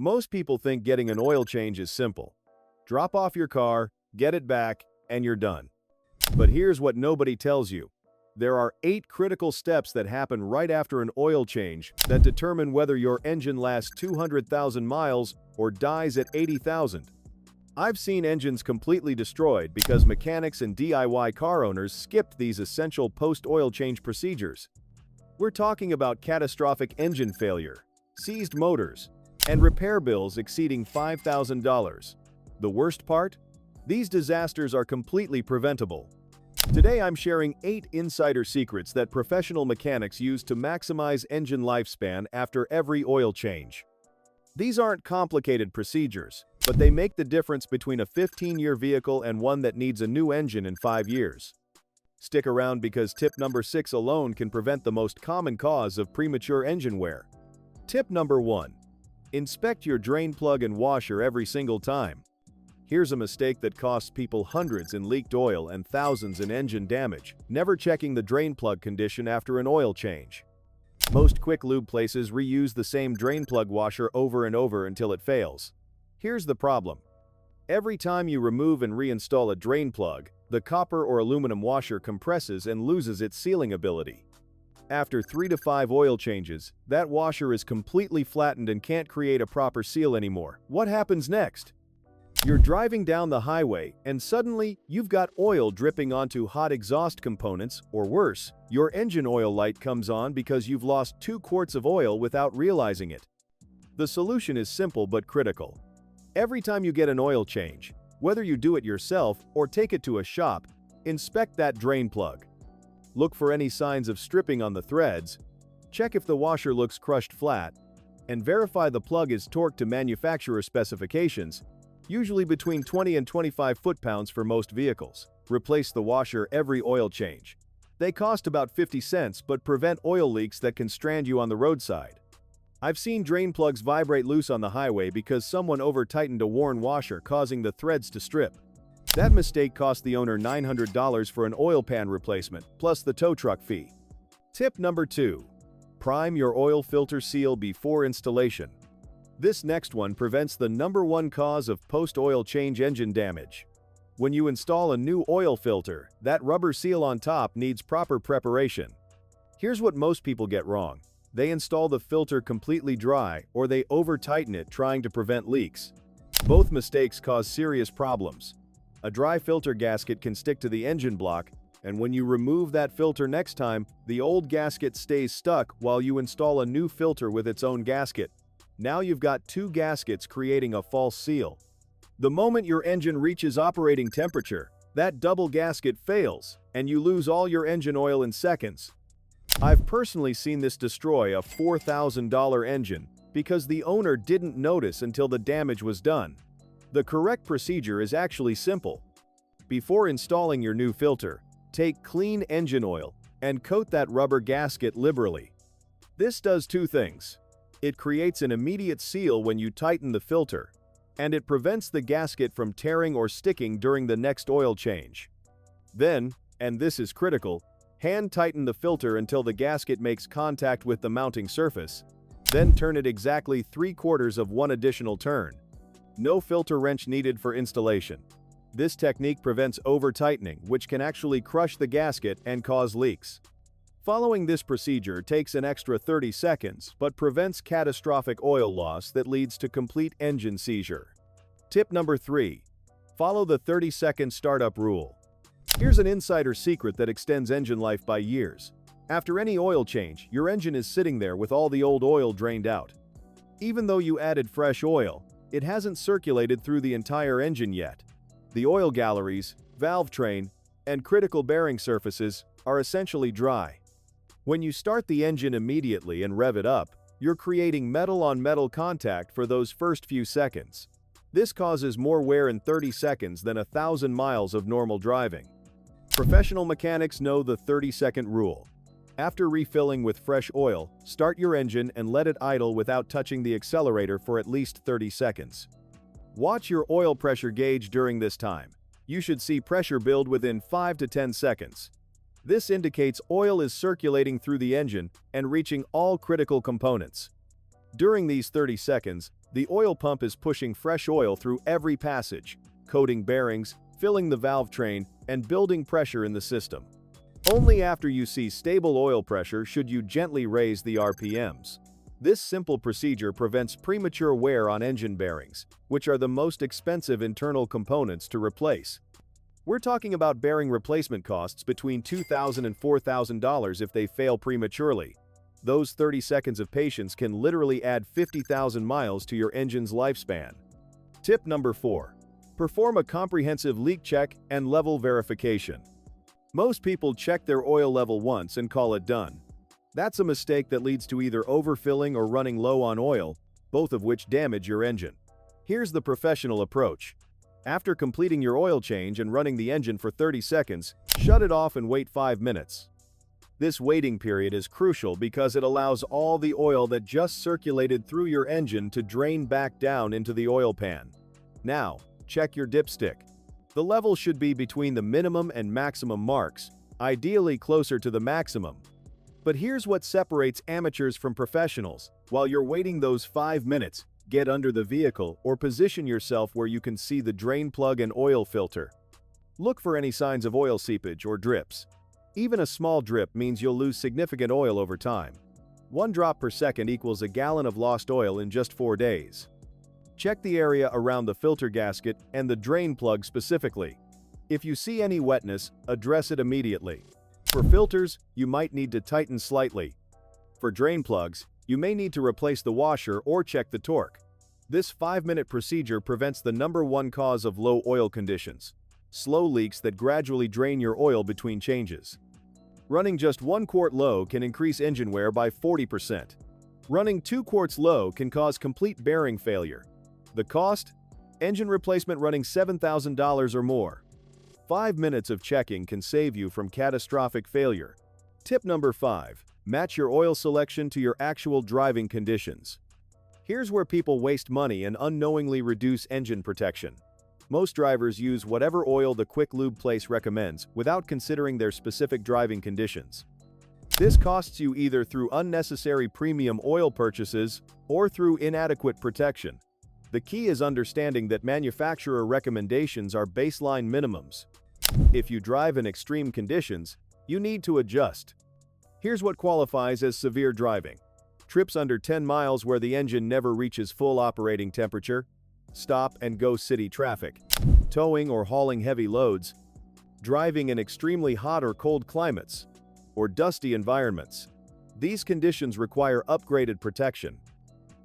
Most people think getting an oil change is simple. Drop off your car, get it back, and you're done. But here's what nobody tells you. There are 8 critical steps that happen right after an oil change that determine whether your engine lasts 200,000 miles or dies at 80,000. I've seen engines completely destroyed because mechanics and DIY car owners skipped these essential post-oil change procedures. We're talking about catastrophic engine failure, seized motors, and repair bills exceeding $5,000. The worst part? These disasters are completely preventable. Today I'm sharing 8 insider secrets that professional mechanics use to maximize engine lifespan after every oil change. These aren't complicated procedures, but they make the difference between a 15-year vehicle and one that needs a new engine in 5 years. Stick around because tip number 6 alone can prevent the most common cause of premature engine wear. Tip number 1. Inspect your drain plug and washer every single time. Here's a mistake that costs people hundreds in leaked oil and thousands in engine damage: never checking the drain plug condition after an oil change. Most quick lube places reuse the same drain plug washer over and over until it fails. Here's the problem. Every time you remove and reinstall a drain plug, the copper or aluminum washer compresses and loses its sealing ability. After 3 to 5 oil changes, that washer is completely flattened and can't create a proper seal anymore. What happens next? You're driving down the highway, and suddenly, you've got oil dripping onto hot exhaust components, or worse, your engine oil light comes on because you've lost 2 quarts of oil without realizing it. The solution is simple but critical. Every time you get an oil change, whether you do it yourself or take it to a shop, inspect that drain plug. Look for any signs of stripping on the threads, check if the washer looks crushed flat, and verify the plug is torqued to manufacturer specifications, usually between 20 and 25 foot-pounds for most vehicles. Replace the washer every oil change. They cost about 50 cents but prevent oil leaks that can strand you on the roadside. I've seen drain plugs vibrate loose on the highway because someone over-tightened a worn washer, causing the threads to strip. That mistake cost the owner $900 for an oil pan replacement, plus the tow truck fee. Tip number 2. Prime your oil filter seal before installation. This next one prevents the #1 cause of post-oil change engine damage. When you install a new oil filter, that rubber seal on top needs proper preparation. Here's what most people get wrong. They install the filter completely dry, or they over-tighten it trying to prevent leaks. Both mistakes cause serious problems. A dry filter gasket can stick to the engine block, and when you remove that filter next time, the old gasket stays stuck while you install a new filter with its own gasket. Now you've got 2 gaskets creating a false seal. The moment your engine reaches operating temperature, that double gasket fails, and you lose all your engine oil in seconds. I've personally seen this destroy a $4,000 engine because the owner didn't notice until the damage was done. The correct procedure is actually simple. Before installing your new filter, take clean engine oil and coat that rubber gasket liberally. This does 2 things. It creates an immediate seal when you tighten the filter, and it prevents the gasket from tearing or sticking during the next oil change. Then, and this is critical, hand tighten the filter until the gasket makes contact with the mounting surface. Then turn it exactly 3/4 of one additional turn. No filter wrench needed for installation. This technique prevents over-tightening, which can actually crush the gasket and cause leaks. Following this procedure takes an extra 30 seconds, but prevents catastrophic oil loss that leads to complete engine seizure. Tip number 3. Follow the 30-second startup rule. Here's an insider secret that extends engine life by years. After any oil change, your engine is sitting there with all the old oil drained out. Even though you added fresh oil, it hasn't circulated through the entire engine yet. The oil galleries, valve train, and critical bearing surfaces are essentially dry. When you start the engine immediately and rev it up, you're creating metal-on-metal contact for those first few seconds. This causes more wear in 30 seconds than 1,000 miles of normal driving. Professional mechanics know the 30-second rule. After refilling with fresh oil, start your engine and let it idle without touching the accelerator for at least 30 seconds. Watch your oil pressure gauge during this time. You should see pressure build within 5 to 10 seconds. This indicates oil is circulating through the engine and reaching all critical components. During these 30 seconds, The oil pump is pushing fresh oil through every passage, coating bearings, filling the valve train, and building pressure in the system. Only after you see stable oil pressure should you gently raise the RPMs. This simple procedure prevents premature wear on engine bearings, which are the most expensive internal components to replace. We're talking about bearing replacement costs between $2,000 and $4,000 if they fail prematurely. Those 30 seconds of patience can literally add 50,000 miles to your engine's lifespan. Tip number 4. Perform a comprehensive leak check and level verification. Most people check their oil level once and call it done. That's a mistake that leads to either overfilling or running low on oil, both of which damage your engine. Here's the professional approach. After completing your oil change and running the engine for 30 seconds, shut it off and wait 5 minutes. This waiting period is crucial because it allows all the oil that just circulated through your engine to drain back down into the oil pan. Now, check your dipstick. The level should be between the minimum and maximum marks, ideally closer to the maximum. But here's what separates amateurs from professionals. While you're waiting those 5 minutes, get under the vehicle or position yourself where you can see the drain plug and oil filter. Look for any signs of oil seepage or drips. Even a small drip means you'll lose significant oil over time. 1 drop per second equals a gallon of lost oil in just 4 days. Check the area around the filter gasket and the drain plug specifically. If you see any wetness, address it immediately. For filters, you might need to tighten slightly. For drain plugs, you may need to replace the washer or check the torque. This 5-minute procedure prevents the #1 cause of low oil conditions: slow leaks that gradually drain your oil between changes. Running just 1 quart low can increase engine wear by 40%. Running 2 quarts low can cause complete bearing failure. The cost? Engine replacement running $7,000 or more. 5 minutes of checking can save you from catastrophic failure. Tip number 5. Match your oil selection to your actual driving conditions. Here's where people waste money and unknowingly reduce engine protection. Most drivers use whatever oil the quick lube place recommends without considering their specific driving conditions. This costs you either through unnecessary premium oil purchases or through inadequate protection. The key is understanding that manufacturer recommendations are baseline minimums. If you drive in extreme conditions, you need to adjust. Here's what qualifies as severe driving: trips under 10 miles where the engine never reaches full operating temperature, stop-and-go city traffic, towing or hauling heavy loads, driving in extremely hot or cold climates, or dusty environments. These conditions require upgraded protection.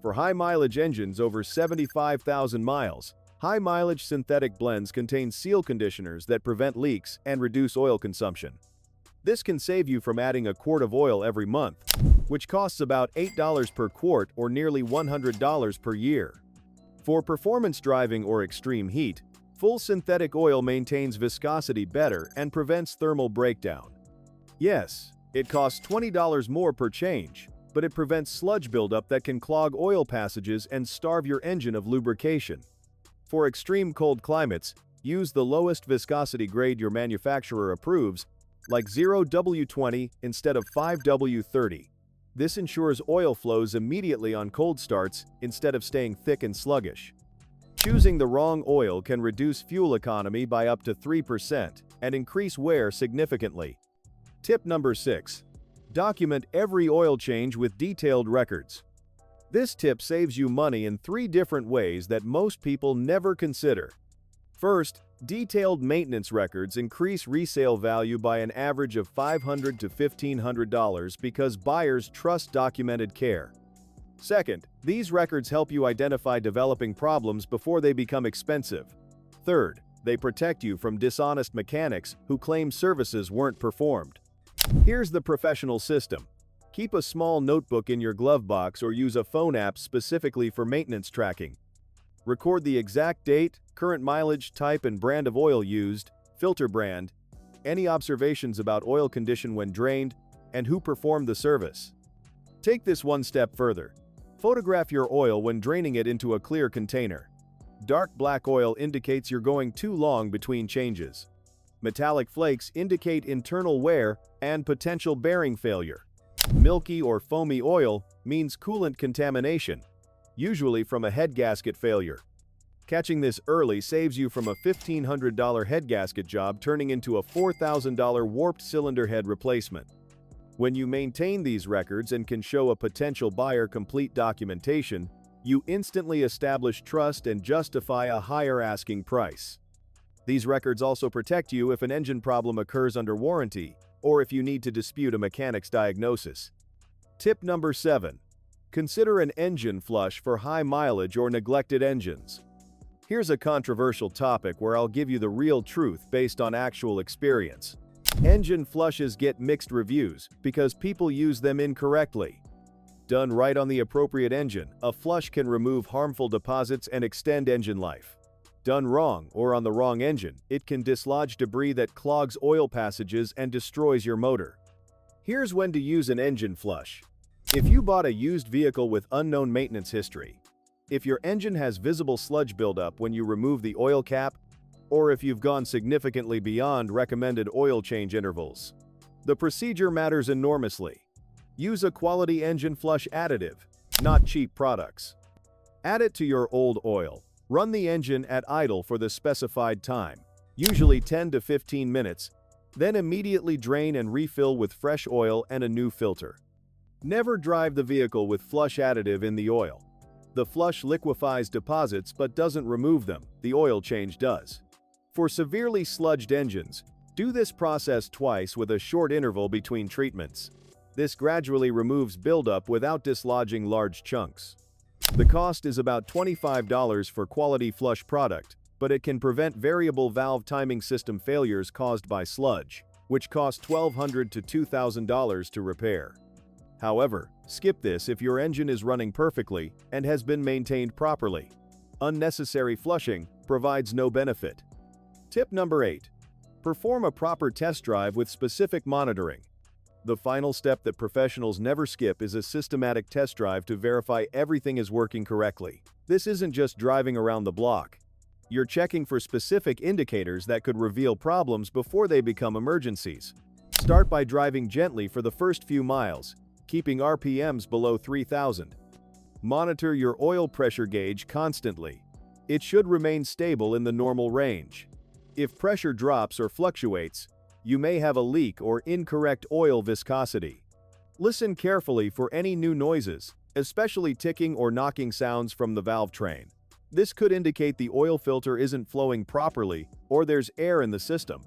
For high-mileage engines over 75,000 miles, high-mileage synthetic blends contain seal conditioners that prevent leaks and reduce oil consumption. This can save you from adding a quart of oil every month, which costs about $8 per quart or nearly $100 per year. For performance driving or extreme heat, full synthetic oil maintains viscosity better and prevents thermal breakdown. Yes, it costs $20 more per change, but it prevents sludge buildup that can clog oil passages and starve your engine of lubrication. For extreme cold climates, use the lowest viscosity grade your manufacturer approves, like 0W20 instead of 5W30. This ensures oil flows immediately on cold starts instead of staying thick and sluggish. Choosing the wrong oil can reduce fuel economy by up to 3% and increase wear significantly. Tip number 6. Document every oil change with detailed records. This tip saves you money in 3 different ways that most people never consider. First, detailed maintenance records increase resale value by an average of $500 to $1,500 because buyers trust documented care. Second, these records help you identify developing problems before they become expensive. Third, they protect you from dishonest mechanics who claim services weren't performed. Here's the professional system. Keep a small notebook in your glove box or use a phone app specifically for maintenance tracking. Record the exact date, current mileage, type and brand of oil used, filter brand, any observations about oil condition when drained, and who performed the service. Take this one step further. Photograph your oil when draining it into a clear container. Dark black oil indicates you're going too long between changes. Metallic flakes indicate internal wear and potential bearing failure. Milky or foamy oil means coolant contamination. usually from a head gasket failure. Catching this early saves you from a $1,500 head gasket job turning into a $4,000 warped cylinder head replacement. When you maintain these records and can show a potential buyer complete documentation, you instantly establish trust and justify a higher asking price. These records also protect you if an engine problem occurs under warranty, or if you need to dispute a mechanic's diagnosis. Tip number 7. Consider an engine flush for high mileage or neglected engines. Here's a controversial topic where I'll give you the real truth based on actual experience. Engine flushes get mixed reviews because people use them incorrectly. Done right on the appropriate engine, a flush can remove harmful deposits and extend engine life. Done wrong or on the wrong engine, it can dislodge debris that clogs oil passages and destroys your motor. Here's when to use an engine flush. If you bought a used vehicle with unknown maintenance history, if your engine has visible sludge buildup when you remove the oil cap, or if you've gone significantly beyond recommended oil change intervals. The procedure matters enormously. Use a quality engine flush additive, not cheap products. Add it to your old oil. Run the engine at idle for the specified time, usually 10 to 15 minutes, then immediately drain and refill with fresh oil and a new filter. Never drive the vehicle with flush additive in the oil. The flush liquefies deposits but doesn't remove them, the oil change does. For severely sludged engines, do this process twice with a short interval between treatments. This gradually removes buildup without dislodging large chunks. The cost is about $25 for quality flush product, but it can prevent variable valve timing system failures caused by sludge, which cost $1,200 to $2,000 to repair. However, skip this if your engine is running perfectly and has been maintained properly. Unnecessary flushing provides no benefit. Tip number 8. Perform a proper test drive with specific monitoring. The final step that professionals never skip is a systematic test drive to verify everything is working correctly. This isn't just driving around the block. You're checking for specific indicators that could reveal problems before they become emergencies. Start by driving gently for the first few miles, keeping RPMs below 3,000. Monitor your oil pressure gauge constantly. It should remain stable in the normal range. If pressure drops or fluctuates, you may have a leak or incorrect oil viscosity. Listen carefully for any new noises, especially ticking or knocking sounds from the valve train. This could indicate the oil filter isn't flowing properly or there's air in the system.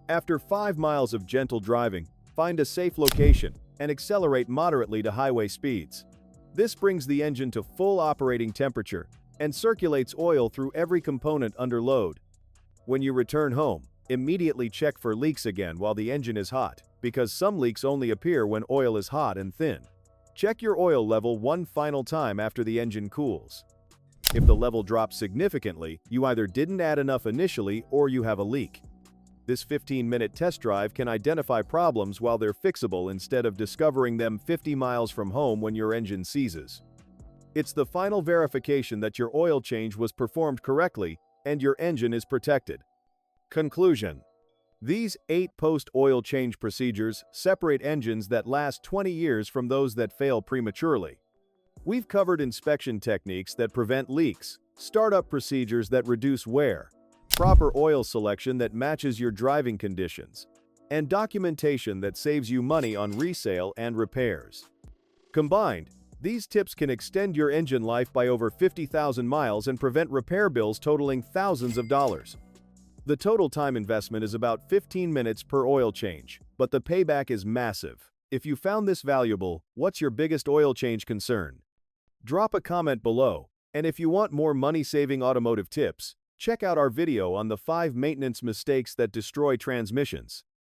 After 5 miles of gentle driving, find a safe location and accelerate moderately to highway speeds. This brings the engine to full operating temperature and circulates oil through every component under load. When you return home, immediately check for leaks again while the engine is hot, because some leaks only appear when oil is hot and thin. Check your oil level one final time after the engine cools. If the level drops significantly, you either didn't add enough initially or you have a leak. This 15-minute test drive can identify problems while they're fixable instead of discovering them 50 miles from home when your engine seizes. It's the final verification that your oil change was performed correctly and your engine is protected. Conclusion. These 8 post-oil change procedures separate engines that last 20 years from those that fail prematurely. We've covered inspection techniques that prevent leaks, startup procedures that reduce wear, proper oil selection that matches your driving conditions, and documentation that saves you money on resale and repairs. Combined, these tips can extend your engine life by over 50,000 miles and prevent repair bills totaling thousands of dollars. The total time investment is about 15 minutes per oil change, but the payback is massive. If you found this valuable, what's your biggest oil change concern? Drop a comment below, and if you want more money-saving automotive tips, check out our video on the 5 maintenance mistakes that destroy transmissions.